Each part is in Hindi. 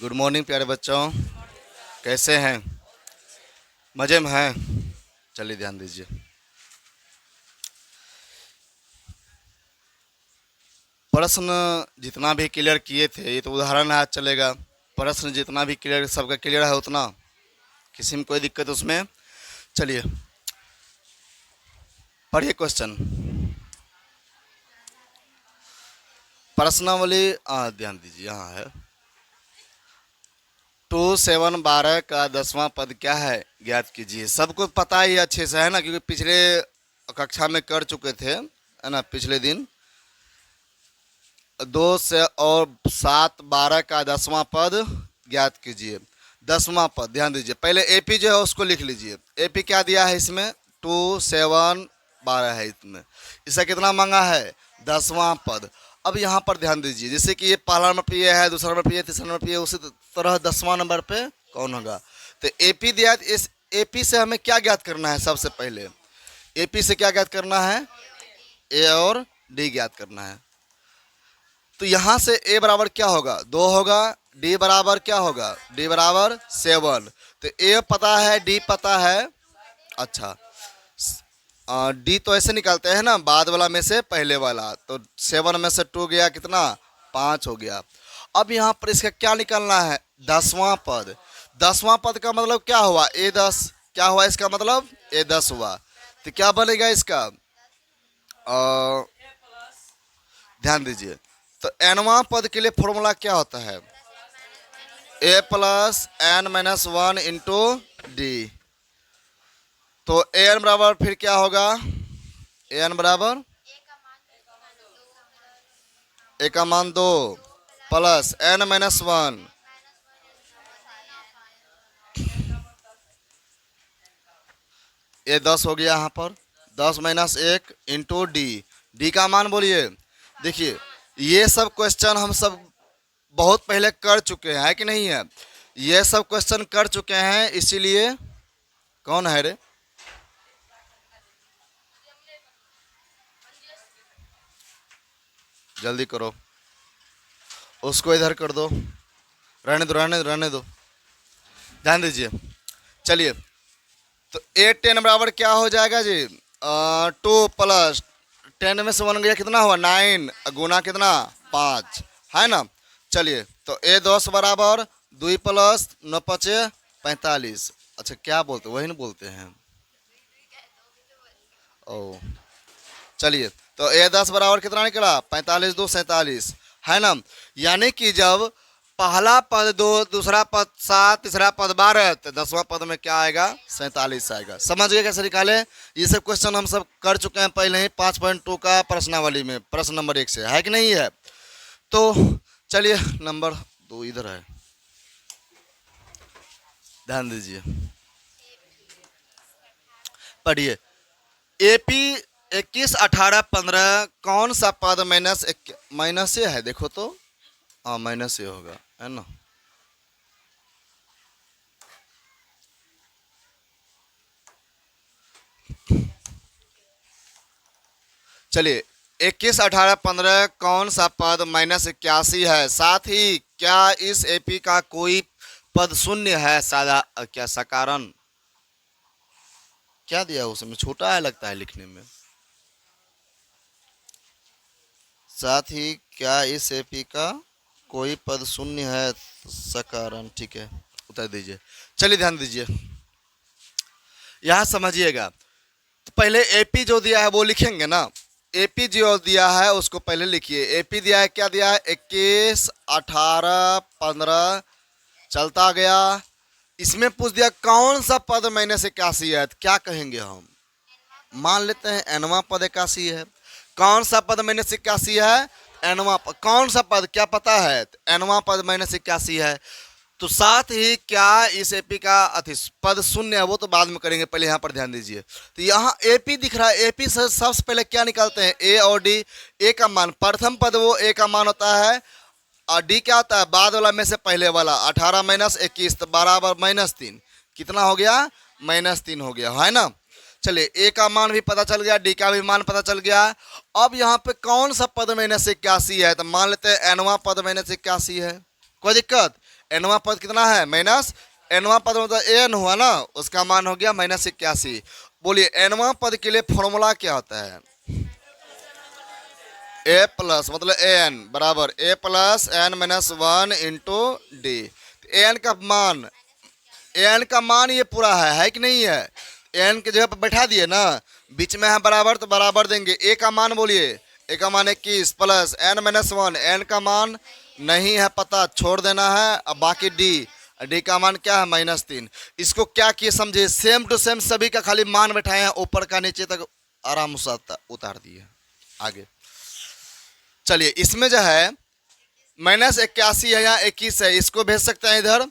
गुड मॉर्निंग प्यारे बच्चों, कैसे हैं? मज़े में हैं? चलिए ध्यान दीजिए। प्रश्न जितना भी क्लियर किए थे, ये तो उदाहरण आज चलेगा। प्रश्न जितना भी क्लियर, सबका क्लियर है उतना, किसी में कोई दिक्कत उसमें? चलिए पढ़िए क्वेश्चन। प्रश्नावली ध्यान दीजिए, यहाँ है 2 7 12 का 10वां पद क्या है, ज्ञात कीजिए। सबको पता ही अच्छे से है ना, क्योंकि पिछले कक्षा में कर चुके थे, है ना। पिछले दिन 2 से और 7 12 का 10वां पद ज्ञात कीजिए। 10वां पद ध्यान दीजिए, पहले एपी जो है उसको लिख लीजिए। एपी क्या दिया है इसमें? 2 7 12 है इसमें। इसका कितना मांगा है? 10वां पद। अब यहाँ पर ध्यान दीजिए, जैसे कि ये पहला नंबर पे ये है, दूसरा नंबर पे ये, तीसरा नंबर पे ये, उसी तरह 10वां नंबर पे कौन होगा? तो एपी दिया, इस एपी से हमें क्या ज्ञात करना है? सबसे पहले एपी से क्या ज्ञात करना है? ए और डी ज्ञात करना है। तो यहाँ से ए बराबर क्या होगा? 2 होगा। डी बराबर क्या होगा? डी बराबर 7। तो ए पता है, डी पता है। अच्छा, डी तो ऐसे निकालते हैं ना, बाद वाला में से पहले वाला। तो 7 में से 2 गया, कितना? 5 हो गया। अब यहाँ पर इसका क्या निकालना है? 10वां पद। 10वां पद का मतलब क्या हुआ? ए 10। क्या हुआ इसका मतलब? ए 10 हुआ। तो क्या बनेगा इसका? ध्यान दीजिए, तो एनवां पद के लिए फॉर्मूला क्या होता है? A plus n minus 1 into d. तो ए एन बराबर फिर क्या होगा? ए एन बराबर ए का मान 2 प्लस एन माइनस 1। ये 10 हो गया यहाँ पर। 10 माइनस 1 इंटू डी। डी का मान बोलिए। देखिए, ये सब क्वेश्चन हम सब बहुत पहले कर चुके हैं, है कि नहीं है? ये सब क्वेश्चन कर चुके हैं, इसीलिए कौन है रे? जल्दी करो, उसको इधर कर दो। रहने दो, रहने दो, रहने दो। ध्यान दीजिए। चलिए, तो ए 10 बराबर क्या हो जाएगा जी? 2 प्लस 10 में से 1 गया, कितना हुआ? 9 गुना कितना? 5, है ना। चलिए, तो ए 10 बराबर 2 प्लस 9 5 45। अच्छा, क्या बोलते? वही नहीं बोलते हैं। ओ, चलिए, तो ए 10 बराबर कितना निकला? 45 2 47, है ना। यानी कि जब पहला पद 2, दूसरा पद 7, तीसरा पद 12, तो 10वां पद में क्या आएगा? 47 आएगा। समझ गए कैसे निकाले? ये सब क्वेश्चन हम सब कर चुके हैं पहले ही 5.2 का प्रश्नावली में, प्रश्न नंबर 1 से, है कि नहीं है? तो चलिए, नंबर 2 इधर है, ध्यान दीजिए, पढ़िए। एपी 21 18 15 कौन सा पद माइनस से है? देखो तो, हाँ माइनस से होगा, है ना। चलिए, 21 18 15 कौन सा पद -81 है? साथ ही क्या इस एपी का कोई पद शून्य है? सादा क्या सकारण? क्या दिया उसमें? छोटा है लगता है लिखने में। साथ ही क्या इस एपी का कोई पद शून्य है? सकारण, ठीक है, उत्तर दीजिए। चलिए ध्यान दीजिए, यहाँ समझिएगा। तो पहले एपी जो दिया है वो लिखेंगे ना। एपी जो दिया है उसको पहले लिखिए। एपी दिया है, क्या दिया है? 21 18 15 चलता गया। इसमें पूछ दिया कौन सा पद -81 है, तो क्या कहेंगे हम? मान लेते हैं एनवा पद 81 है। कौन सा पद -81 है? एनवा पद। कौन सा पद, क्या पता है? एनवा पद -81 है। तो साथ ही क्या इस एपी का अति पद शून्य है? वो तो बाद में करेंगे, पहले यहाँ पर ध्यान दीजिए। तो यहाँ एपी दिख रहा है। एपी से सबसे पहले क्या निकालते हैं? ए और डी। ए का मान, प्रथम पद वो ए का मान होता है, और डी क्या होता है? बाद वाला में से पहले वाला। 18 माइनस 21 तो बराबर -3। कितना हो गया? -3 हो गया, है ना। चलिए, ए का मान भी पता चल गया, डी का भी मान पता चल गया। अब यहाँ पे कौन सा पद -81 है? तो मान लेते हैं एनवा पद -81 है। कोई दिक्कत? एनवा पद कितना है माइनस, एनवा पद मतलब एन हुआ ना, उसका मान हो गया -81। बोलिए एनवा पद के लिए फॉर्मूला क्या होता है, ए प्लस मतलब ए एन बराबर a plus n minus 1 into d. N का मान, एन का मान ये पूरा है कि नहीं है, एन के जगह पर बैठा दिए ना, बीच में है बराबर तो बराबर देंगे। ए का मान बोलिए, ए का मान 21 प्लस एन माइनस 1, एन का मान नहीं है पता, छोड़ देना है। अब बाकी डी, डी का मान क्या है -3। इसको क्या किए समझे, सेम टू सेम सभी का खाली मान बैठाए हैं, ऊपर का नीचे तक आराम से उतार दिए। आगे चलिए, इसमें जो है -81 है, यहाँ 21 है, इसको भेज सकते हैं इधर।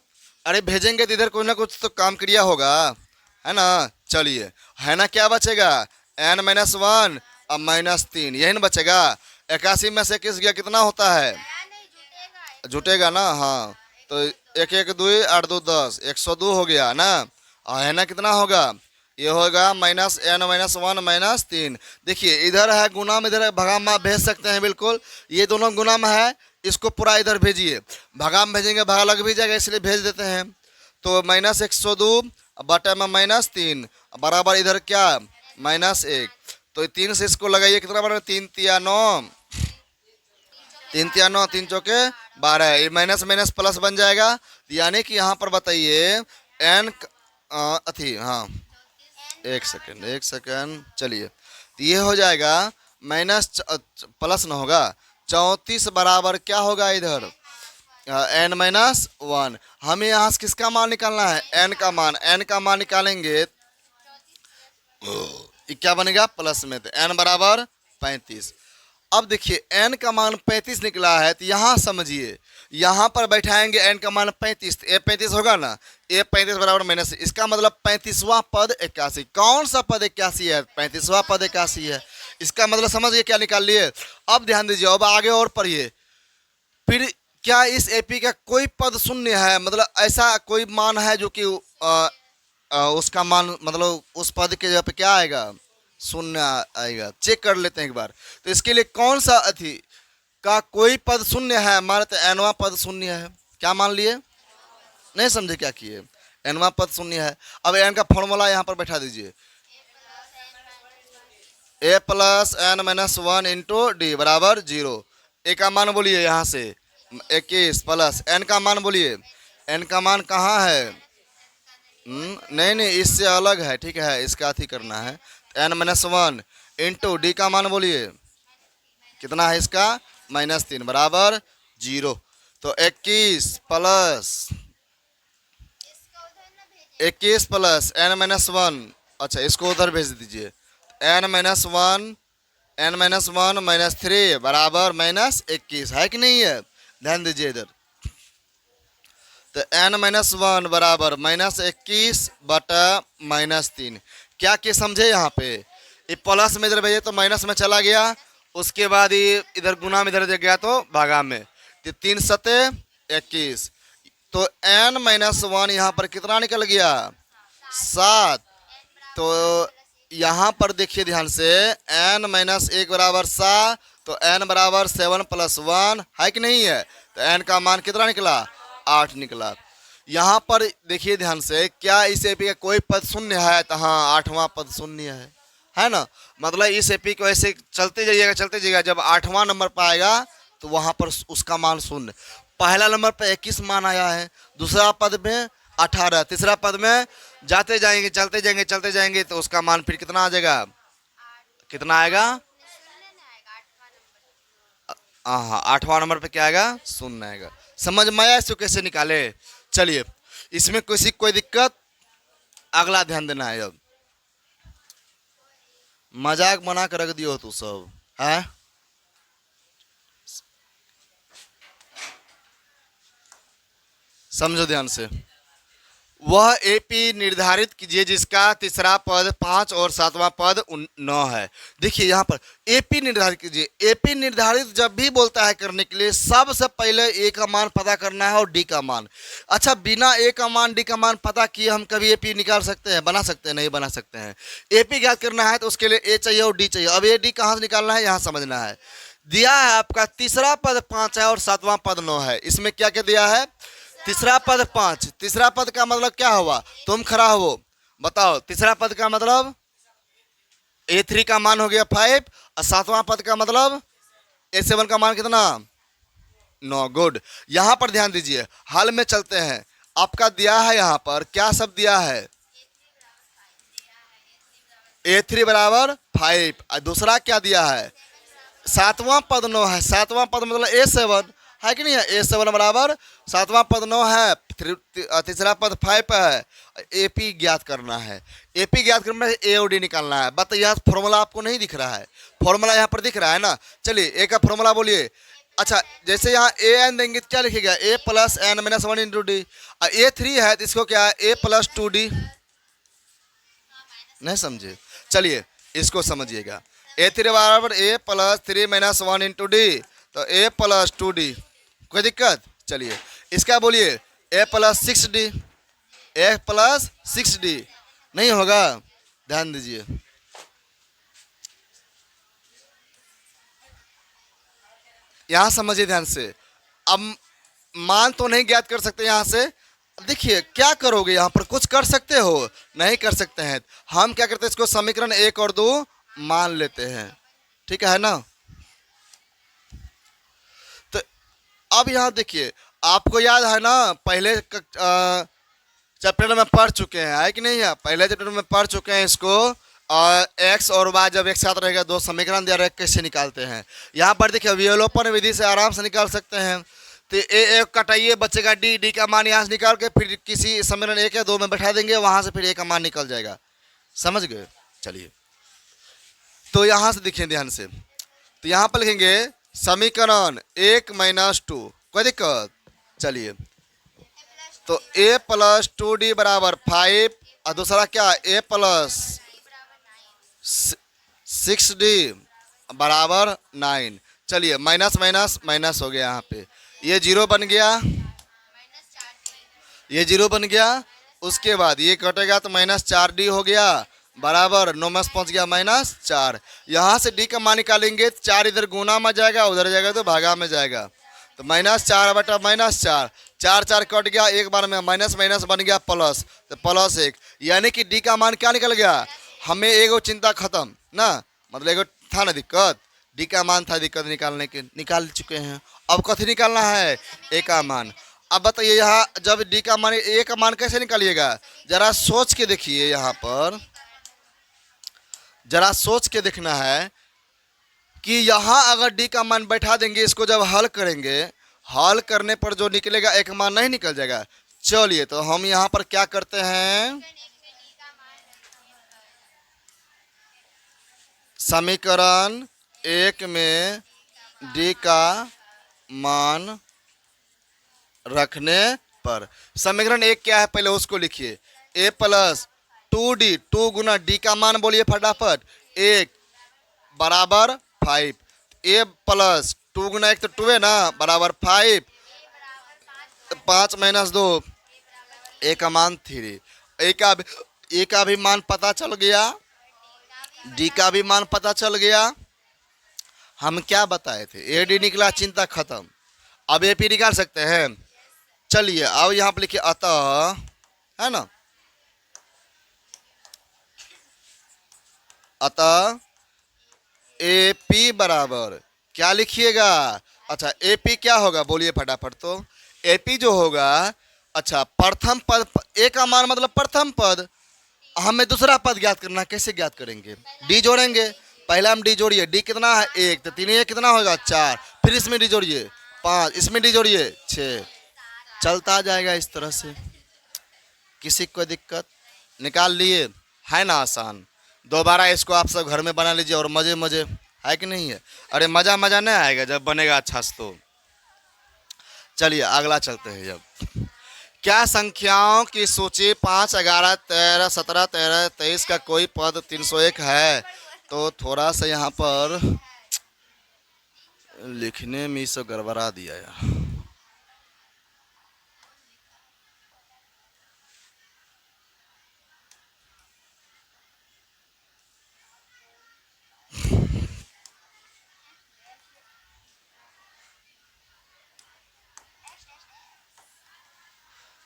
अरे भेजेंगे तो इधर कोई ना कुछ तो काम क्रिया होगा, है ना। चलिए, है ना, क्या बचेगा n-1 और -3, यही ना बचेगा। 81 में से 21 गया कितना होता है, जुटेगा ना, हाँ। तो 1 1 2 8 2 10, 102 हो गया ना। और है ना कितना होगा, ये होगा -n-1 -3। देखिए इधर है गुना में, इधर भगाम में भेज सकते हैं, बिल्कुल ये दोनों गुना में है, इसको पूरा इधर भेजिए। भगाम में भेजेंगे भागा लग भी जाएगा, इसलिए भेज देते हैं। तो -102 बटे में -3 बराबर इधर क्या -1। तो 3 से इसको लगाइए, कितना बना, 3 तिया 9, 3 तिया 9, 3 चौके 12, ये माइनस माइनस प्लस बन जाएगा। यानी कि यहाँ पर बताइए एन अथी, हाँ एक सेकेंड चलिए, तो ये हो जाएगा माइनस प्लस न होगा 34 बराबर क्या होगा इधर n-1। हमें यहाँ से किसका मान निकालना है, n का मान। n का मान निकालेंगे क्या बनेगा प्लस में, तो n बराबर 35। अब देखिए n का मान 35 निकला है, तो यहाँ समझिए, यहाँ पर बैठाएंगे n का मान 35, तो a 35 होगा ना, a 35 बराबर माइनस, इसका मतलब 35वां पद 81। कौन सा पद 81 है, 35वां पद 81 है। इसका मतलब समझिए क्या निकाल लिए। अब ध्यान दीजिए, अब आगे और पढ़िए। फिर क्या इस एपी का कोई पद शून्य है, मतलब ऐसा कोई मान है जो कि उसका मान मतलब उस पद के जगह पे क्या आएगा, शून्य आएगा। चेक कर लेते हैं एक बार। तो इसके लिए कौन सा अथी का कोई पद शून्य है, मान तो एनवा पद शून्य है। क्या मान लिए, नहीं समझे क्या किए, एनवा पद शून्य है। अब एन का फॉर्मूला यहाँ पर बैठा दीजिए, a plus n-1 into d बराबर 0। ए का मान बोलिए यहाँ से 21 प्लस एन का मान बोलिए, एन का मान कहाँ है, नहीं इससे अलग है, ठीक है, इसका अथी करना है। n-1 इंटू डी का मान बोलिए कितना है इसका -3 बराबर 0। तो 21 प्लस n-1, अच्छा इसको उधर भेज दीजिए, n-1 -3 बराबर -21 है कि नहीं है, ध्यान दीजिए इधर। तो n-1 बराबर -21 बटा -3। क्या क्या समझे यहाँ पे, ये प्लस में इधर भेजे तो माइनस में चला गया, उसके बाद ये इधर गुना में इधर गया तो भागा में, तो 3 सते 21। तो n-1 यहाँ पर कितना निकल गया 7। तो यहाँ पर देखिए ध्यान से, n-1 बराबर 7, तो n बराबर 7 + 1 है कि नहीं है। तो n का मान कितना निकला 8 निकला। यहाँ पर देखिए ध्यान से, क्या इस एपी का कोई पद शून्य है, तो हाँ 8वां पद शून्य है ना। मतलब इस एपी को ऐसे चलते जाइएगा, जब 8वां नंबर पर आएगा तो वहाँ पर उसका मान शून्य। पहला नंबर पर 21 मान आया है, दूसरा पद में 18, तीसरा पद में जाते जाएंगे चलते जाएंगे तो उसका मान फिर कितना आ जाएगा, कितना आएगा, हाँ 8वां नंबर पे क्या आएगा, शून्य आएगा। समझ में आया इसको कैसे निकाले। चलिए, इसमें कोई दिक्कत, अगला ध्यान देना है। अब मजाक बना कर रख दियो तू सब है। समझो ध्यान से, वह एपी निर्धारित कीजिए जिसका तीसरा पद 5 और 7वां पद 9 है। देखिए यहाँ पर एपी निर्धारित कीजिए। एपी निर्धारित जब भी बोलता है करने के लिए, सबसे पहले ए का मान पता करना है और डी का मान। अच्छा, बिना ए का मान डी का मान पता किए हम कभी एपी निकाल सकते हैं, बना सकते हैं, नहीं बना सकते हैं। एपी ज्ञात करना है तो उसके लिए ए चाहिए और डी चाहिए। अब ए डी कहाँ से निकालना है, यहाँ समझना है। दिया है आपका तीसरा पद 5 है और 7वां पद 9 है। इसमें क्या क्या दिया है, तीसरा पद 5, तीसरा पद का मतलब क्या हुआ, तुम खड़ा हो बताओ। तीसरा पद का मतलब A3 का मान हो गया 5, और सातवां पद का मतलब A7 का मान कितना, 9। गुड। यहां पर ध्यान दीजिए, हल में चलते हैं। आपका दिया है यहाँ पर क्या सब दिया है, A3 बराबर 5, और दूसरा क्या दिया है, सातवां पद 9 है। सातवां पद मतलब A7 है कि नहीं है, A7 बराबर सातवां पद 9 है, तीसरा पद 5 है। AP ज्ञात करना है। AP ज्ञात करना है, AOD निकालना है। बट यहाँ फॉर्मूला आपको नहीं दिख रहा है, फॉर्मूला यहाँ पर दिख रहा है ना। चलिए A का फॉर्मूला बोलिए। अच्छा, जैसे यहाँ AN देंगे तो क्या लिखेगा, A plus n minus 1 into d. A3 है तो इसको क्या है, A प्लस 2D। नहीं समझे, चलिए इसको समझिएगा। A3 बराबर A plus 3 minus 1 into d, तो A प्लस 2D। कोई दिक्कत, चलिए इसका बोलिए A plus 6D, A plus 6D। नहीं होगा, ध्यान दीजिए। यहां समझिए ध्यान से। अब मान तो नहीं ज्ञात कर सकते यहाँ से। देखिए क्या करोगे, यहाँ पर कुछ कर सकते हो, नहीं कर सकते हैं। हम क्या करते हैं, इसको समीकरण 1 और 2 मान लेते हैं, ठीक है ना। तो अब यहाँ देखिए, आपको याद है ना, पहले चैप्टर में पढ़ चुके हैं, है कि नहीं है, पहले चैप्टर में पढ़ चुके हैं इसको। एक्स और वाई जब एक साथ रहेगा, दो समीकरण दिया रहेगा, कैसे निकालते हैं। यहाँ पर देखिए विलोपन विधि से आराम से निकाल सकते हैं। तो ए कटाइए, बचेगा डी, डी का मान यहाँ से निकाल के फिर किसी समीकरण 1 या 2 में बैठा देंगे, वहां से फिर ए का मान निकल जाएगा। समझ गए, चलिए तो यहाँ से देखिए ध्यान से। तो यहाँ पर लिखेंगे समीकरण 1 माइनस 2, कोई दिक्कत, चलिए। तो A प्लस 2D बराबर 5, और दूसरा क्या, A प्लस 6D बराबर 9। चलिए माइनस माइनस माइनस हो गया, यहाँ पे ये जीरो बन गया, ये जीरो बन गया। उसके बाद ये कटेगा तो माइनस 4D हो गया, बराबर 9 में पहुंच गया -4। यहाँ से D का मान निकालेंगे, 4 इधर गुना में जाएगा, उधर जाएगा तो भागा में जाएगा। तो -4 बटा -4, 4 4 कट गया, एक बार में माइनस माइनस बन गया प्लस, तो +1। यानी कि D का मान क्या निकल गया, हमें एगो चिंता खत्म ना, मतलब एगो था ना दिक्कत, D का मान था दिक्कत निकालने के, निकाल चुके हैं। अब कथी निकालना है, A का मान। अब बताइए यहाँ जब D का मान, A का मान कैसे निकालिएगा, जरा सोच के देखिए। यहाँ पर जरा सोच के देखना है कि यहाँ अगर D का मान बैठा देंगे, इसको जब हल करेंगे, हल करने पर जो निकलेगा एक मान नहीं निकल जाएगा। चलिए तो हम यहाँ पर क्या करते हैं, समीकरण 1 में D का मान रखने पर, समीकरण 1 क्या है पहले उसको लिखिए। A plus 2D, 2 Guna D का मान बोलिए फटाफट, 1 बराबर 5। A प्लस 2 गुना 1 तो 2 है ना, बराबर 5, 5 माइनस 2, A का मान 3। A का भी मान पता चल गया, D का भी मान पता चल गया। हम क्या बताए थे, AD निकला, चिंता खत्म। अब AP निकाल सकते हैं। चलिए अब यहाँ पर लिखिए अतः, है ना, अतः AP बराबर क्या लिखिएगा, अच्छा AP क्या होगा बोलिए फटाफट। तो AP जो होगा, अच्छा प्रथम पद, A का मान मतलब प्रथम पद, हमें दूसरा पद ज्ञात करना, कैसे ज्ञात करेंगे, D जोड़ेंगे। पहला हम D जोड़िए, D कितना है 1, तो 3 1 कितना होगा 4, फिर इसमें D जोड़िए 5, इसमें D जोड़िए 6, चलता जाएगा इस तरह से। किसी को दिक्कत, निकाल लिए, है ना आसान। दोबारा इसको आप सब घर में बना लीजिए और मजे मजे, है कि नहीं है। अरे मजा मजा नहीं आएगा जब बनेगा अच्छा से। तो चलिए अगला चलते हैं। जब क्या संख्याओं की सूची 5 11 13 17 13 23 का कोई पद 301 है। तो थोड़ा सा यहाँ पर लिखने में सब गड़बड़ा दिया यार।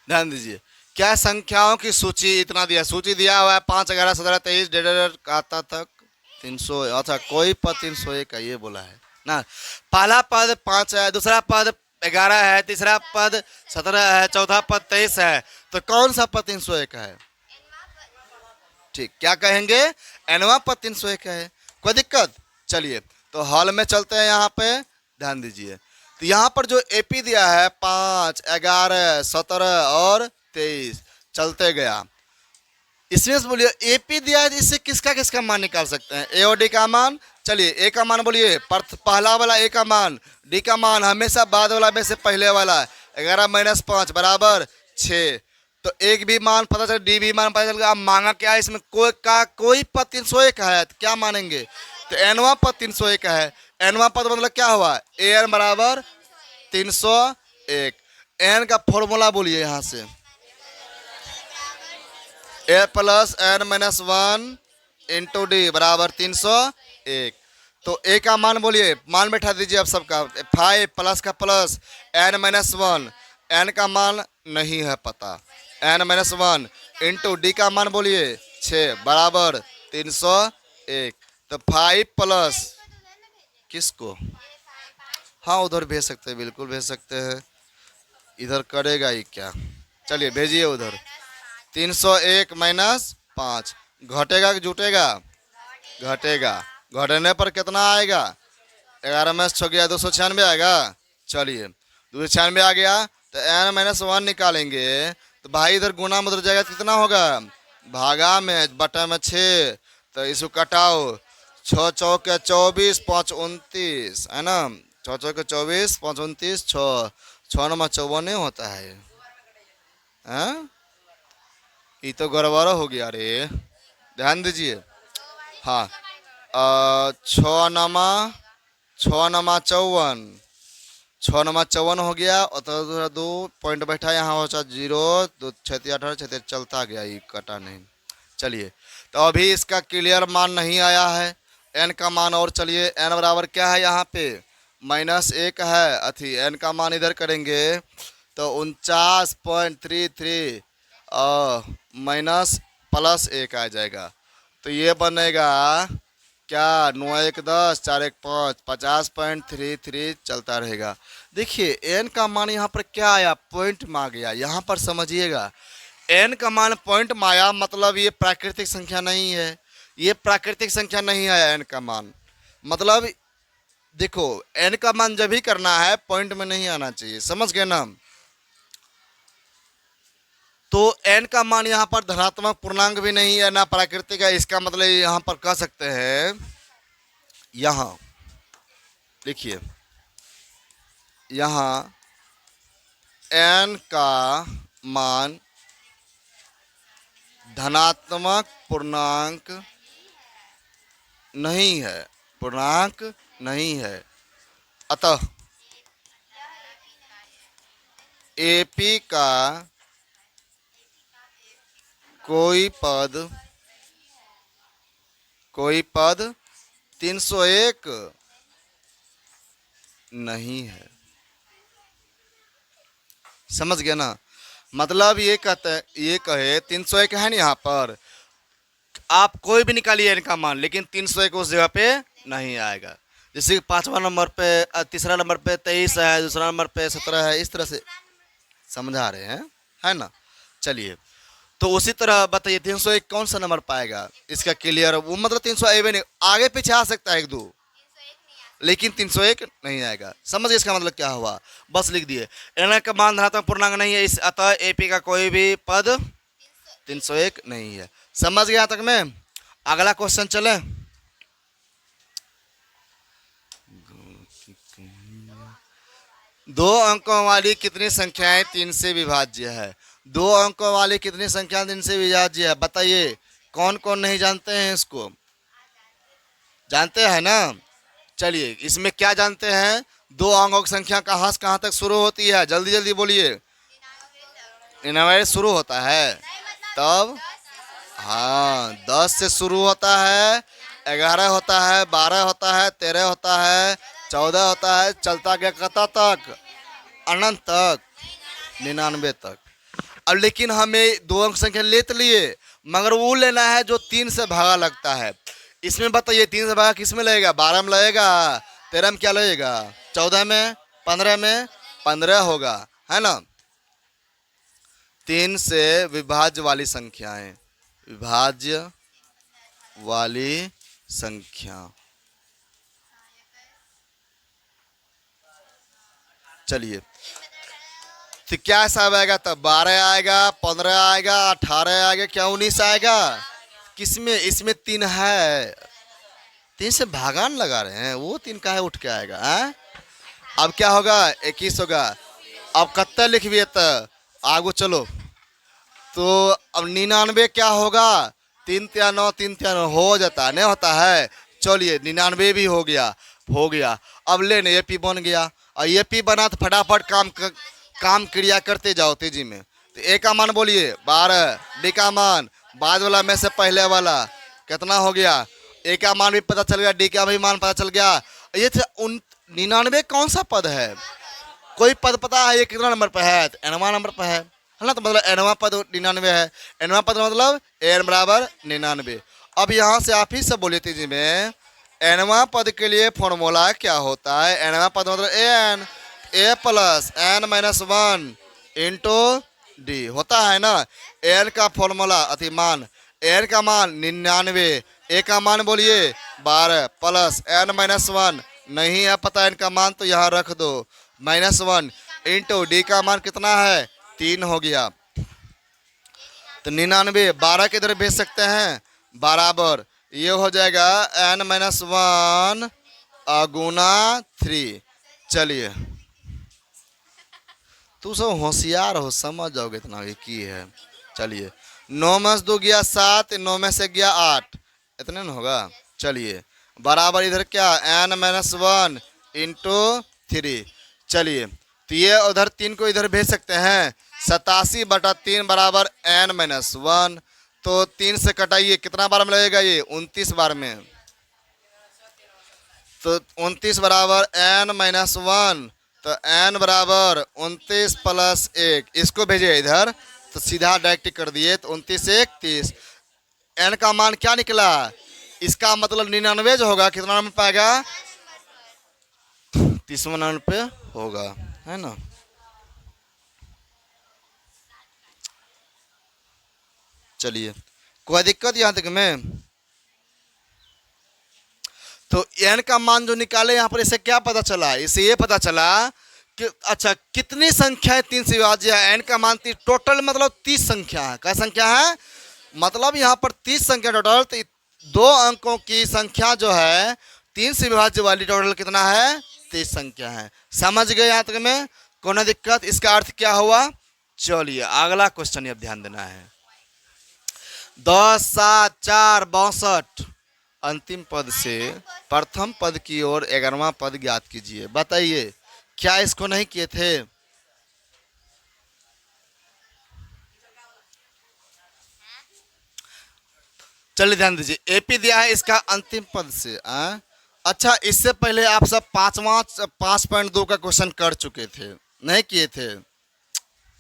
ध्यान दीजिए, क्या संख्याओं की सूची इतना दिया, सूची दिया हुआ है 5, 11, 17, 23 डेढ़ आता तक 300। अच्छा, कोई पद 301 का ये बोला है ना। पहला पद 5 है, दूसरा पद 11 है, तीसरा पद 17 है, चौथा पद 23 है, तो कौन सा पद 301 है? ठीक, क्या कहेंगे? एनवा पद 301 है। कोई दिक्कत? चलिए तो हॉल में चलते हैं। यहाँ पे ध्यान दीजिए, तो यहाँ पर जो एपी दिया है 5, 11, 17 और 23 चलते गया। इसमें से बोलिए एपी दिया है, इससे किसका किसका मान निकाल सकते हैं? ए और डी का मान। चलिए ए का मान बोलिए, पहला वाला ए का मान, डी का मान हमेशा बाद वाला में से पहले वाला। 11 - 5 बराबर 6। तो एक भी मान पता चल, डी भी मान पता चल गया। अब मांगा क्या है इसमें? कोई पद 301 है, तो क्या मानेंगे? तो एनवा पद 301 है। एनवा पद मतलब क्या हुआ? ए एन बराबर 301। एन का फॉर्मूला बोलिए यहाँ से, a plus n minus 1 into d बराबर 301। तो ए का मान बोलिए, मान बैठा दीजिए अब सबका। 5 प्लस का प्लस एन माइनस 1, एन का मान नहीं है पता, एन माइनस 1 इंटू डी का मान बोलिए 6 बराबर 301। तो 5 प्लस किसको? हाँ उधर भेज सकते हैं, बिल्कुल भेज सकते हैं। इधर करेगा ही क्या? चलिए भेजिए उधर। 301 माइनस 5 घटेगा कि जुटेगा? घटेगा। घटने पर कितना आएगा? 11 में 6 गया 296 आएगा। चलिए 296 आ गया, तो एन माइनस 1 निकालेंगे, तो भाई इधर गुना में उधर जाएगा, कितना होगा? भागा में बटा में 6, तो इसको कटाओ। 6 चौक 24, 5 29 है ना। 6 चौक 24, 5 29, 6 नमा 54 होता है। हाँ ये तो गड़बड़ हो गया रे, ध्यान दीजिए। हाँ 6 नमा 54, 6 नमा 54 हो गया, और तो 2 पॉइंट बैठा यहाँ हो 0 2 6 18 6 चलता गया, ये कटा नहीं। चलिए तो अभी इसका क्लियर मान नहीं आया है एन का मान। और चलिए एन बराबर क्या है यहाँ पे? -1 है। अथी एन का मान इधर करेंगे तो 49.33 माइनस प्लस 1 आ जाएगा। तो ये बनेगा क्या? 9 1 10 4 1 5 50.33 चलता रहेगा। देखिए एन का मान यहाँ पर क्या आया? पॉइंट में आ गया। यहाँ पर समझिएगा, एन का मान पॉइंट में आया मतलब ये प्राकृतिक संख्या नहीं है, ये प्राकृतिक संख्या नहीं है। एन का मान मतलब देखो, एन का मान जब भी करना है पॉइंट में नहीं आना चाहिए, समझ गए ना। तो एन का मान यहाँ पर धनात्मक पूर्णांक भी नहीं है ना प्राकृतिक है। इसका मतलब यहाँ पर कह सकते हैं, यहाँ देखिए, यहाँ एन का मान धनात्मक पूर्णांक नहीं है, पूर्णांक नहीं है। अतः एपी का कोई पद 301 नहीं है। समझ गया ना? मतलब ये कहे 301 है ना, यहाँ पर आप कोई भी निकालिए इनका मान, लेकिन 301 उस जगह पे नहीं आएगा। जैसे 5वां नंबर पे, तीसरा नंबर पे 23 है, दूसरा नंबर पे 17 है, इस तरह से समझा रहे हैं, है ना। चलिए तो उसी तरह बताइए 301 कौन सा नंबर पाएगा? इसका क्लियर वो मतलब 301 नहीं, आगे पीछे आ सकता है 1 2, लेकिन 301 नहीं आएगा। समझ गए इसका मतलब क्या हुआ? बस लिख दिए, एन का मान धनात्मक पूर्णांक नहीं है, इस अतः एपी का कोई भी पद 301 नहीं है। समझ गया तक में? अगला क्वेश्चन चले। दो अंकों वाली कितनी संख्याएं 3 से विभाज्य है? 2 अंकों वाली कितनी संख्या 3 से विभाज्य है? बताइए कौन कौन नहीं जानते हैं इसको? जानते हैं ना? चलिए इसमें क्या जानते हैं? 2 अंकों की संख्या कहाँ से कहाँ तक शुरू होती है? जल्दी जल्दी बोलिए। 99 शुरू होता है, तब हाँ 10 से शुरू होता है, 11 होता है, 12 होता है, 13 होता है, 14 होता है, चलता गया कता तक? अनंत तक, 99 तक। अब लेकिन हमें दो अंक संख्या ले तो लिए, मगर वो लेना है जो 3 से भागा लगता है। इसमें बताइए 3 से भागा किस में लगेगा? 12 में लगेगा, 13 में क्या लगेगा? 14 में, 15 में, 15 होगा, है ना। 3 से विभाज्य वाली संख्याएं, विभाज्य वाली संख्या। चलिए, तो क्या हिसाब आएगा तब? 12 आएगा, 15 आएगा, 18 आएगा, क्या 19 आएगा? किसमें? इसमें 3 है, 3 से भागान लगा रहे हैं, वो 3 का है उठ के आएगा है? अब क्या होगा? 21 होगा। अब कत्ता लिखिए तो आगो चलो, तो अब 99 क्या होगा? 3 3 9, 3 3 हो जाता नहीं होता है। चलिए 99 भी हो गया, हो गया। अब लेने एपी बन गया, और एपी बना तो फटाफट काम क्रिया करते जाओ तेजी में। तो ए का मान बोलिए 12, डी का मान बाद वाला में से पहले वाला कितना हो गया? ए का मान भी पता चल गया, डी का भी मान पता चल गया। ये 99 कौन सा पद है? कोई पद पता है ये कितना नंबर पर है? तो एनवा नंबर पर है ना, तो मतलब एनवा पद 99 है। एनवा पद मतलब एन बराबर 99। अब यहाँ से आप ही सब बोलिए तेजी में, एनवा पद के लिए फॉर्मूला क्या होता है? एनवा पद मतलब n, a plus n minus 1 into d होता है ना। एन का फॉर्मूला अति मान, एन का मान 99, ए का मान बोलिए 12 प्लस एन माइनस 1, नहीं है पता एन का मान तो यहाँ रख दो, -1 इंटू डी का मान कितना है? 3 हो गया। तो 99 12 के इधर भेज सकते हैं, बराबर ये हो जाएगा n माइनस 1 गुना 3। चलिए, तू सब होशियार हो, समझ जाओगे इतना की है। चलिए 9 में से 2 गया 7, 9 में से गया 8, इतने न होगा। चलिए बराबर इधर क्या n माइनस 1 इंटू 3। चलिए तो ये उधर 3 को इधर भेज सकते हैं, 87/3 बराबर n माइनस 1। तो 3 से कटाइए, कितना बार में लगेगा ये? 29 बार में। तो 29 बराबर n माइनस 1, तो n बराबर 29 प्लस 1, इसको भेजिए इधर तो सीधा डायरेक्ट कर दिए, तो 29 1 30। n का मान क्या निकला? इसका मतलब 99 जो होगा कितना नंबर पाएगा? 30वां नंबर पे होगा, है ना। चलिए कोई दिक्कत यहाँ तक में? तो n का मान जो निकाले यहाँ पर, इसे क्या पता चला? इसे ये पता चला कि अच्छा कितनी संख्या है 3 से विभाज्य है? n का मान 30, टोटल मतलब 30 संख्या है। क्या संख्या है? मतलब यहाँ पर 30 संख्या टोटल। तो 2 अंकों की संख्या जो है 3 से विभाज्य वाली टोटल कितना है? 30 संख्या है। समझ गए यहाँ तक में? कोई दिक्कत? इसका अर्थ क्या हुआ? चलिए अगला क्वेश्चन अब ध्यान देना है। 10 7 4 62 अंतिम पद से प्रथम पद की ओर 11वां पद ज्ञात कीजिए। बताइए क्या इसको नहीं किए थे? चलिए ध्यान दीजिए, एपी दिया है इसका अंतिम पद से। अच्छा इससे पहले आप सब 5.2 का क्वेश्चन कर चुके थे, नहीं किए थे?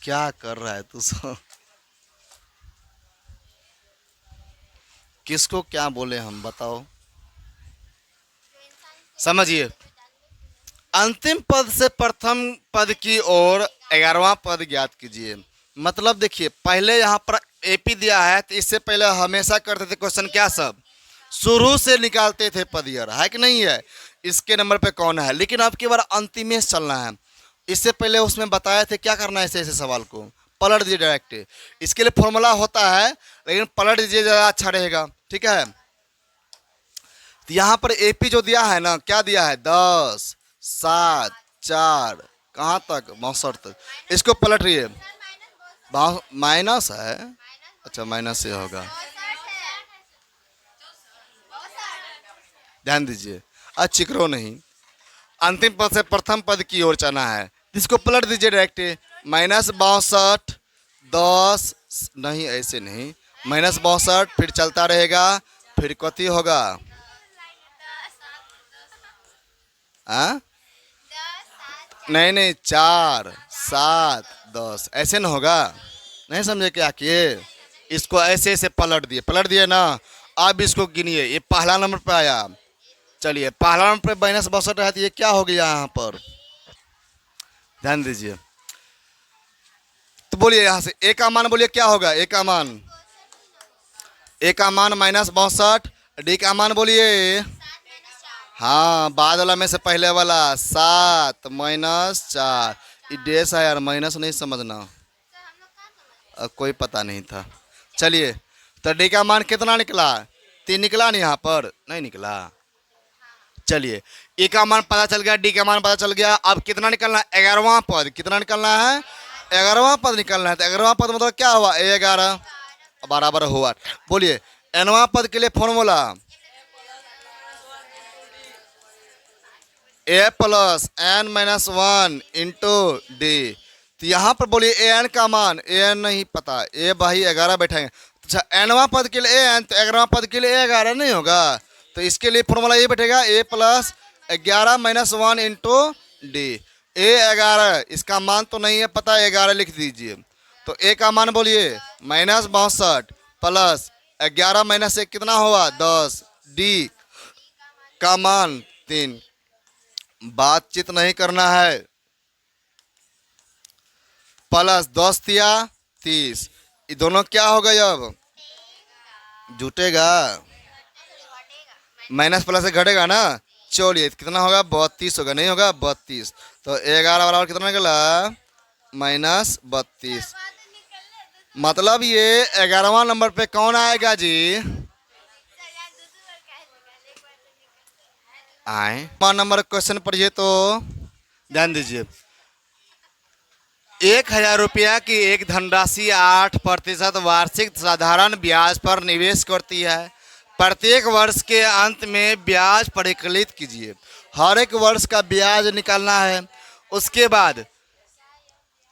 क्या कर रहा है तू सब? किसको क्या बोले हम, बताओ? समझिए, अंतिम पद से प्रथम पद की ओर 11वां पद ज्ञात कीजिए। मतलब देखिए पहले यहाँ पर एपी दिया है, तो इससे पहले हमेशा करते थे क्वेश्चन क्या सब? शुरू से निकालते थे पद ईयर, है कि नहीं है? इसके नंबर पे कौन है, लेकिन अब की बार अंतिमेश चलना है। इससे पहले उसमें बताए थे क्या करना है, ऐसे ऐसे सवाल को पलट दीजिए डायरेक्ट। इसके लिए फॉर्मूला होता है, लेकिन पलट दीजिए ज़्यादा अच्छा रहेगा, ठीक है। तो यहाँ पर एपी जो दिया है ना, क्या दिया है? 10 7 4 कहाँ तक? 62 तक। इसको पलट रही है, माइनस है, अच्छा माइनस से होगा, ध्यान दीजिए। अच्छा चिकरो नहीं, अंतिम पद से प्रथम पद की ओर चलना है, इसको पलट दीजिए डायरेक्ट। -62 10 नहीं, ऐसे नहीं, -62 फिर चलता रहेगा, फिर कति होगा? नहीं 4 7 10 ऐसे न होगा, नहीं समझे क्या किए? इसको ऐसे ऐसे पलट दिए ना। अब इसको गिनिए, ये पहला नंबर पे आया। चलिए पहला नंबर पे -62 है, तो ये क्या हो गया यहाँ पर? ध्यान दीजिए। तो बोलिए यहाँ से ए का मान बोलिए क्या होगा? ए का मान, ए का मान -62, डी का मान बोलिए। हाँ, बाद वाला में से पहले वाला 7 -4। ये डेस है यार, माइनस नहीं समझना। कोई पता नहीं था। चलिए, तो डी का मान कितना निकला? 3 निकला नहीं, यहाँ पर नहीं निकला। चलिए, ए का मान पता चल गया, डी का मान पता चल गया। अब कितना निकलना है? 11वां पद। कितना निकलना है? 11वां पद निकलना है। तो 11वां पद मतलब क्या हुआ? 11 बराबर हुआ। बोलिए nवां पद के लिए फॉर्मूला a+n-1 इंटू डी। तो यहाँ पर बोलिए ए एन का मान, ए एन नहीं पता, ए भाई 11 बैठाएंगे। अच्छा, nवां पद के लिए ए एन, तो 11वां पद के लिए 11 नहीं होगा, तो इसके लिए फॉर्मूला ये बैठेगा a+11-1 इंटू डी। ए 11, इसका मान तो नहीं है पता, 11 लिख दीजिए। तो ए का मान बोलिए -62 प्लस 11 माइनस 1 कितना हुआ? 10। डी का मान 3। बातचीत नहीं करना है। प्लस 10 तिया 30, ये दोनों क्या हो गए? अब जुटेगा, माइनस प्लस से घटेगा ना। चलिए कितना होगा? 32 होगा, नहीं होगा 32। तो 11 बराबर कितना निकला? -32। मतलब ये 11वां नंबर पे कौन आएगा जी? आए नंबर क्वेश्चन पढ़िए तो ध्यान दीजिए। 1000 रुपया की एक धनराशि 8% वार्षिक साधारण ब्याज पर निवेश करती है। प्रत्येक वर्ष के अंत में ब्याज परिकलित कीजिए। हर एक वर्ष का ब्याज निकालना है। उसके बाद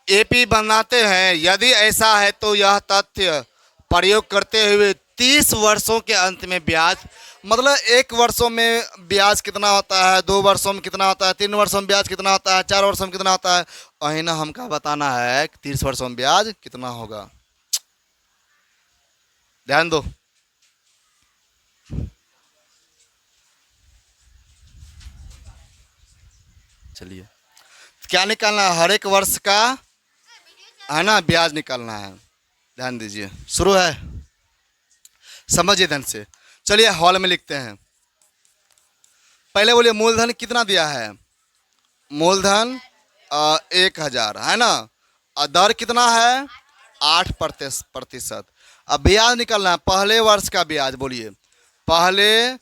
एपी बनाते हैं। यदि ऐसा है तो यह तथ्य प्रयोग करते हुए 30 वर्षों के अंत में ब्याज, मतलब 1 वर्षों में ब्याज कितना होता है, 2 वर्षों में कितना होता है, 3 वर्षों में ब्याज कितना होता है, 4 वर्षों में कितना होता है, वही ना हमका बताना है कि 30 वर्षों में ब्याज कितना होगा। ध्यान दो। चलिए, क्या निकालना है? हर एक वर्ष का है ना ब्याज निकालना है। ध्यान दीजिए, शुरू है, समझिए ध्यान से। चलिए हॉल में लिखते हैं। पहले बोलिए मूलधन कितना दिया है? मूलधन 1000 है ना। दर कितना है? 8%। अब ब्याज निकालना है, पहले वर्ष का ब्याज। बोलिए पहले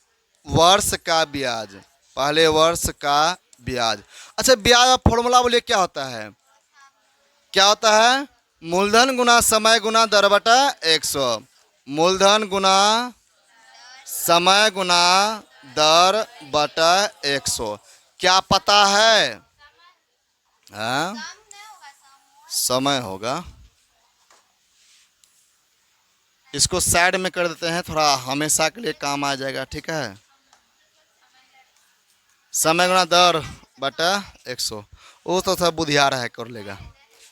वर्ष का ब्याज, पहले वर्ष का ब्याज। अच्छा, ब्याज का फॉर्मूला बोलिए क्या होता है? क्या होता है? मूलधन गुना समय गुना दर बटा 100। मूलधन गुना समय गुना दर बटा 100। क्या पता है? हाँ? समय होगा। इसको साइड में कर देते हैं, थोड़ा हमेशा के लिए काम आ जाएगा, ठीक है। समय गुना दर बटा 100, वो तो थोड़ा बुधियार है, कर लेगा।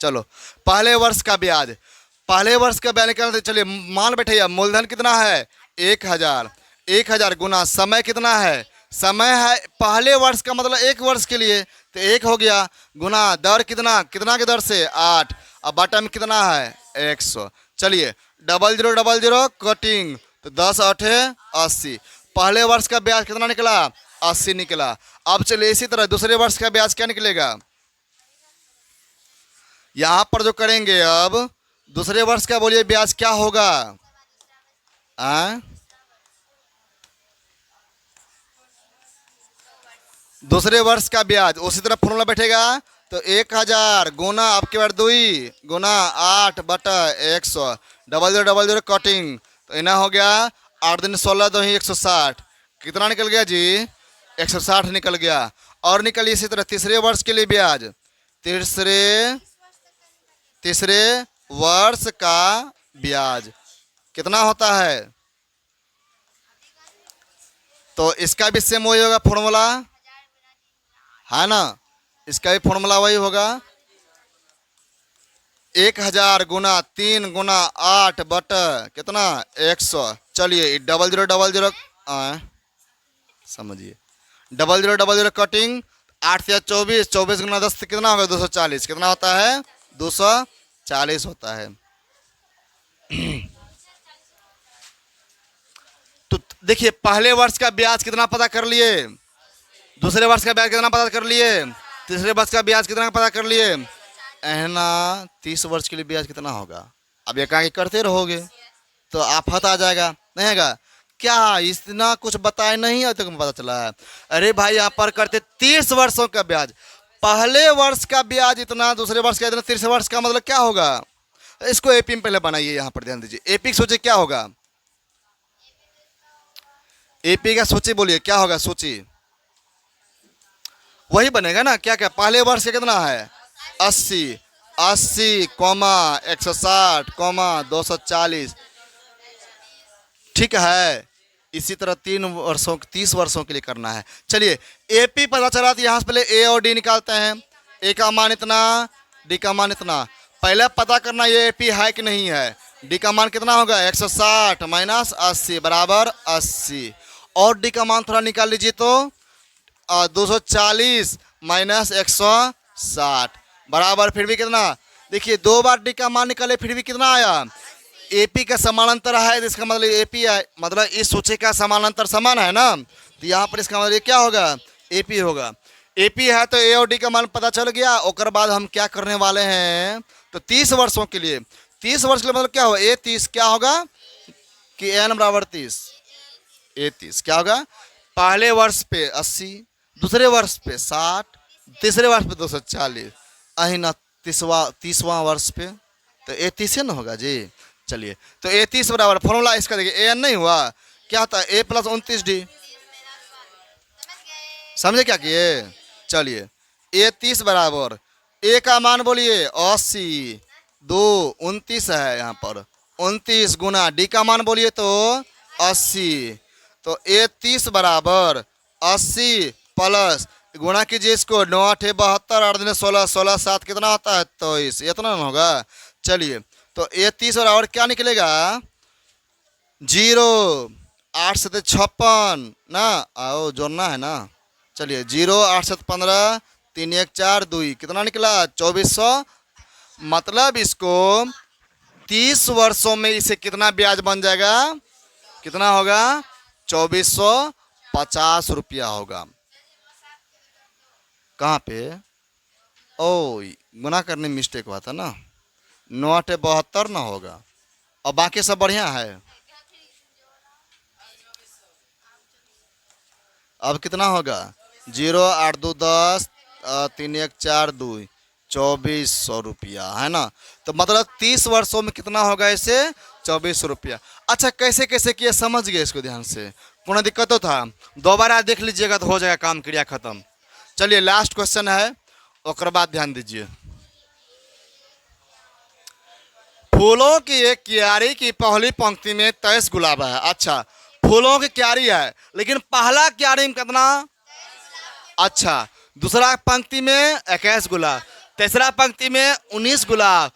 चलो पहले वर्ष का ब्याज, पहले वर्ष का ब्याज निकालते। चलिए मान बैठे, मूलधन कितना है? 1000। 1000 गुना समय कितना है? समय है पहले वर्ष का, मतलब 1 वर्ष के लिए, तो 1 हो गया, गुना दर कितना, कितना के दर से? 8। अब बटा में कितना है? 100। चलिए 0000 कटिंग, तो 10 8 80। पहले वर्ष का ब्याज कितना निकला? 80 निकला। अब चलिए इसी तरह दूसरे वर्ष का ब्याज क्या निकलेगा? यहां पर जो करेंगे, अब दूसरे वर्ष का बोलिए ब्याज क्या होगा? दूसरे वर्ष का ब्याज उसी तरह फॉर्मूला बैठेगा। तो 1000 गुना आपके बार 2 गुना 8 बटा 100, 0000 कटिंग, तो इना हो गया 8 दिन 16 2 160। कितना निकल गया जी? 160 निकल गया। और निकलिए इसी तरह तीसरे वर्ष के लिए ब्याज। तीसरे वर्ष का ब्याज कितना होता है? तो इसका भी सेम वही होगा फॉर्मूला, है ना। इसका भी फॉर्मूला वही होगा। 1000 गुना 3 गुना 8 बटा कितना 100। चलिए डबल जीरो समझिए, डबल जीरो कटिंग 8 से 24, 24 गुना 10 कितना होगा 240। कितना होता है 240 होता है। तो देखिए पहले वर्ष का ब्याज कितना पता कर लिए, दूसरे वर्ष का ब्याज कितना पता कर लिए, तीसरे वर्ष का ब्याज कितना पता कर लिए, है ना। 30 वर्ष के लिए ब्याज कितना होगा। अब एकाएक करते रहोगे तो आफत आ जाएगा, नहीं आएगा क्या। इतना कुछ बताए नहीं है तो पता चला है। अरे भाई यहाँ पर करते 30 वर्षों का ब्याज, पहले वर्ष का ब्याज इतना, दूसरे वर्ष का इतना, तीसरे वर्ष का मतलब क्या होगा। इसको एपी में पहले बनाइए, यहाँ पर ध्यान दीजिए। एपी सोचिए क्या होगा, एपी का सोचिए, बोलिए क्या होगा सोचिए। वही बनेगा ना, क्या क्या पहले वर्ष का कितना है 80, 80 कॉमा 160 कॉमा 240, ठीक है। इसी तरह 30 वर्षों के लिए करना है। चलिए एपी पता चला तो यहाँ से पहले ए और डी निकालते हैं। ए का मान इतना, डी का मान इतना। पहले पता करना ये एपी है कि नहीं है। डी का मान कितना होगा 160 माइनस 80 बराबर 80। और डी का मान थोड़ा निकाल लीजिए तो 240 माइनस 160 बराबर फिर भी कितना। देखिए 2 बार डी का मान निकाले फिर भी कितना आया। एपी का समानांतर है, इसका मतलब एपी है, मतलब इस सूची का समानांतर समान है ना, तो यहाँ पर इसका मतलब क्या होगा एपी होगा। एपी है तो ए और डी का मान पता चल गया। और बाद हम क्या करने वाले हैं, तो 30 वर्षों के लिए, 30 वर्ष के लिए मतलब क्या होगा ए 30 क्या होगा कि एन बराबर 30, ए 30 क्या होगा। पहले वर्ष पे 80, दूसरे वर्ष पे 60, तीसरे वर्ष पे 240, अहिना 30वां वर्ष पे तो ए 30 न होगा जी। चलिए तो ए 30 बराबर फॉर्मूला इसका देखिए, ए एन नहीं हुआ क्या होता है ए प्लस 29 डी। समझे क्या किए। चलिए ए 30 बराबर ए का मान बोलिए 80, 2 29 है यहाँ पर 29 गुना डी का मान बोलिए तो 80, तो ए 30 बराबर 80 प्लस गुणा कीजिए इसको 9 8 72 8 दिन 16 16 7 कितना होता है 23, इतना ना होगा। चलिए तो ए 30 बराबर क्या निकलेगा 0 8 से 56 ना, आओ जोड़ना है ना। चलिए 0 8 से 15 3 1 4 2 कितना निकला 2400। मतलब इसको 30 वर्षों में इसे कितना ब्याज बन जाएगा, कितना होगा 2450 रुपया होगा। कहाँ पे ओ गुना करने में मिस्टेक हुआ था ना, 9 8 72 ना होगा और बाकी सब बढ़िया है। अब कितना होगा 0 8 2 10 3 1 4 2 2400 रुपया है ना। तो मतलब 30 वर्षों में कितना होगा इसे 2400 रुपया। अच्छा कैसे कैसे किए समझ गए इसको ध्यान से, कोनो दिक्कत तो था दोबारा देख लीजिएगा तो हो जाएगा काम क्रिया खत्म। चलिए लास्ट क्वेश्चन है और बाद ध्यान दीजिए। फूलों की एक क्यारी की पहली पंक्ति में 23 गुलाब है। अच्छा फूलों की क्यारी है लेकिन पहला क्यारी में कितना, अच्छा दूसरा पंक्ति में 21 गुलाब, तीसरा पंक्ति में 19 गुलाब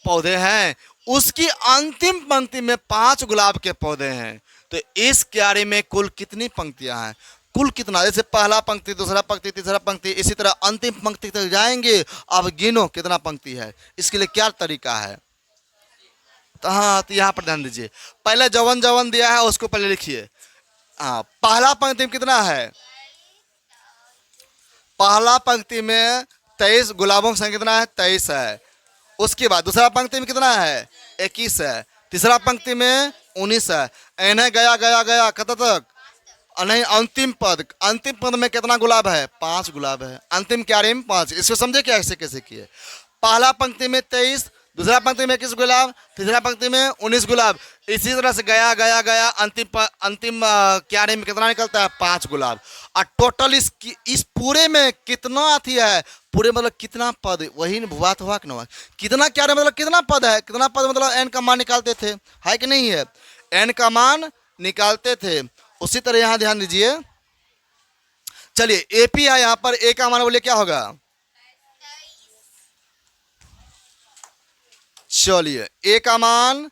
पौधे हैं, उसकी अंतिम पंक्ति में 5 गुलाब के पौधे हैं। तो इस क्यारी में कुल कितनी पंक्तियां हैं, कुल कितना, जैसे पहला पंक्ति दूसरा पंक्ति तीसरा पंक्ति इसी तरह अंतिम पंक्ति तक जाएंगे। अब गिनो कितना पंक्ति है, इसके लिए क्या तरीका है। तो हाँ तो यहाँ पर ध्यान दीजिए, पहले जवन जवन दिया है उसको पहले लिखिए। हाँ पहला पंक्ति में कितना है, पहला पंक्ति में 23 गुलाबों की संख्या कितना है 23 है। उसके बाद दूसरा पंक्ति में कितना है 21 है, तीसरा पंक्ति में 19 है। इन्हें गया गया गया कत तक नहीं, अंतिम पद में कितना गुलाब है 5 गुलाब है, अंतिम क्यारी में 5। इसको समझे क्या ऐसे कैसे किए। पहला पंक्ति में 23, दूसरा पंक्ति में 21 गुलाब, तीसरा पंक्ति में 19 गुलाब, इसी तरह से गया गया गया अंतिम क्यारी में कितना निकलता है 5 गुलाब। और टोटल इस पूरे में कितना अथी है, पूरे मतलब कितना पद, वही बात हुआ कि ना, कितना क्यारी मतलब कितना पद है, कितना पद मतलब एन का मान निकालते थे, है कि नहीं है, एन का मान निकालते थे। उसी तरह यहाँ ध्यान दीजिए। चलिए एपी है यहाँ पर, ए का मान बोलिए क्या होगा चलिए ए का मान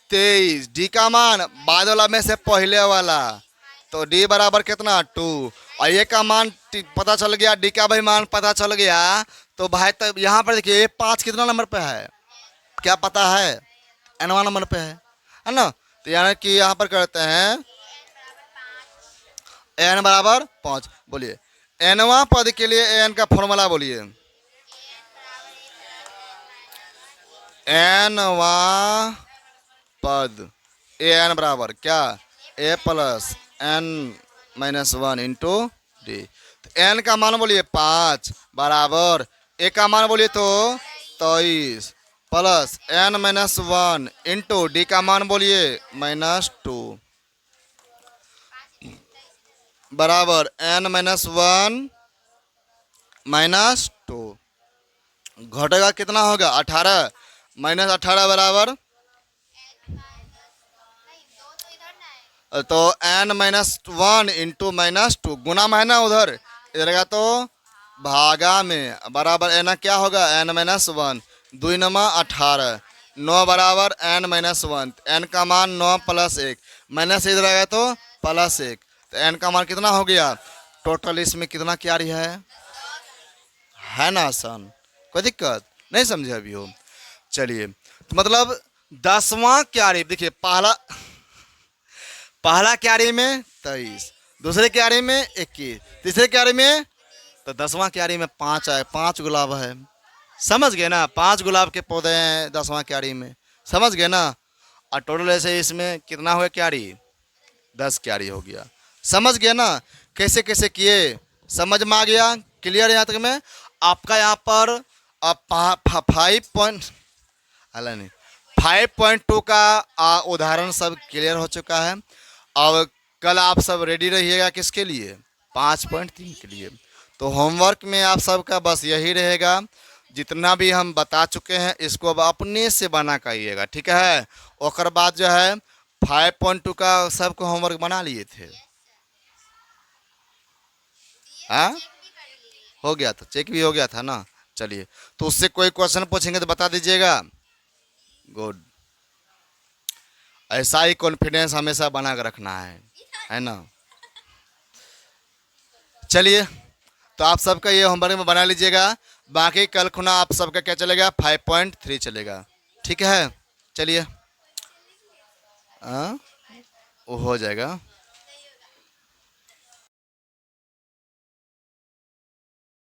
23, डी का मान बाद वाला में से पहले वाला, तो डी बराबर कितना 2, और ए का मान पता चल गया, डी का भी मान पता चल गया। तो भाई तब यहाँ पर देखिए 5 कितना नंबर पे है, क्या पता है, एनवा नंबर पे है ना। तो यानी कि यहाँ पर करते हैं एन बराबर 5। बोलिए एनवा पद के लिए एन का फॉर्मूला बोलिए। एनवा पद ए एन बराबर क्या, a plus n minus 1 into d. तो एन का मान बोलिए 5 बराबर ए का मान बोलिए तो 23 plus n minus 1 into d का मान बोलिए -2 बराबर एन माइनस 1 -2। घटेगा कितना होगा 18, -18 बराबर, तो एन -1 इंटू -2 गुना में है ना, उधर इधर का तो भागा में, बराबर एन क्या होगा एन -1, 2 नमा 18, 9 बराबर एन -1, एन का मान 9 + 1, माइनस इधर आएगा तो +1, तो एन का मान कितना हो गया टोटल। इसमें कितना क्यारी है ना आसान, कोई दिक्कत नहीं समझे अभी हो। चलिए तो मतलब 10वां क्यारी देखिए, पहला क्यारी में 23, दूसरे क्यारी में 21, तीसरे क्यारी में, तो 10वां क्यारी में 5 है, 5 गुलाब है, समझ गए ना, 5 गुलाब के पौधे हैं 10वां क्यारी में, समझ गए ना। और टोटल ऐसे इसमें कितना हुआ क्यारी, 10 क्यारी हो गया, समझ गए ना। कैसे कैसे किए समझ में आ गया, क्लियर। यहाँ तक में आपका यहाँ पर 5.2 का उदाहरण सब क्लियर हो चुका है। अब कल आप सब रेडी रहिएगा किसके लिए, 5.3 के लिए। तो होमवर्क में आप सबका बस यही रहेगा, जितना भी हम बता चुके हैं इसको अब अपने से बना करिएगा, ठीक है। और बाद जो है 5.2 का सबको होमवर्क बना लिए थे, हाँ हो गया था, चेक भी हो गया था ना। चलिए तो उससे कोई क्वेश्चन पूछेंगे तो बता दीजिएगा, गुड। ऐसा ही कॉन्फिडेंस हमेशा बना कर रखना है ना। चलिए तो आप सबका ये होमवर्क में बना लीजिएगा, बाकी कल खुना आप सबका क्या चलेगा 5.3 चलेगा, ठीक है। चलिए वो हो जाएगा।